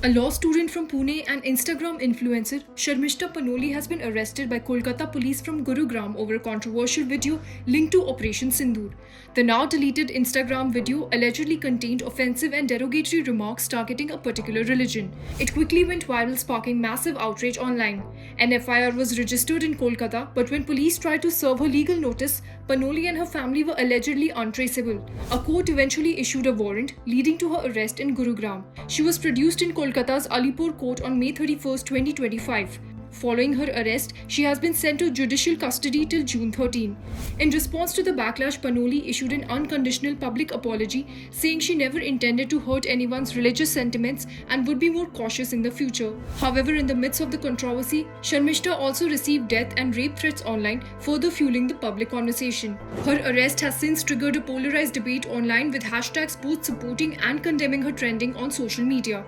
A law student from Pune and Instagram influencer Sharmishta Panoli has been arrested by Kolkata police from Gurugram over a controversial video linked to Operation Sindoor. The now deleted Instagram video allegedly contained offensive and derogatory remarks targeting a particular religion. It quickly went viral, sparking massive outrage online. An FIR was registered in Kolkata, but when police tried to serve her legal notice, Panoli and her family were allegedly untraceable. A court eventually issued a warrant, leading to her arrest in Gurugram. She was produced in Kolkata's Alipur court on May 31, 2025. Following her arrest, she has been sent to judicial custody till June 13. In response to the backlash, Panoli issued an unconditional public apology, saying she never intended to hurt anyone's religious sentiments and would be more cautious in the future. However, in the midst of the controversy, Sharmishta also received death and rape threats online, further fueling the public conversation. Her arrest has since triggered a polarized debate online, with hashtags both supporting and condemning her trending on social media.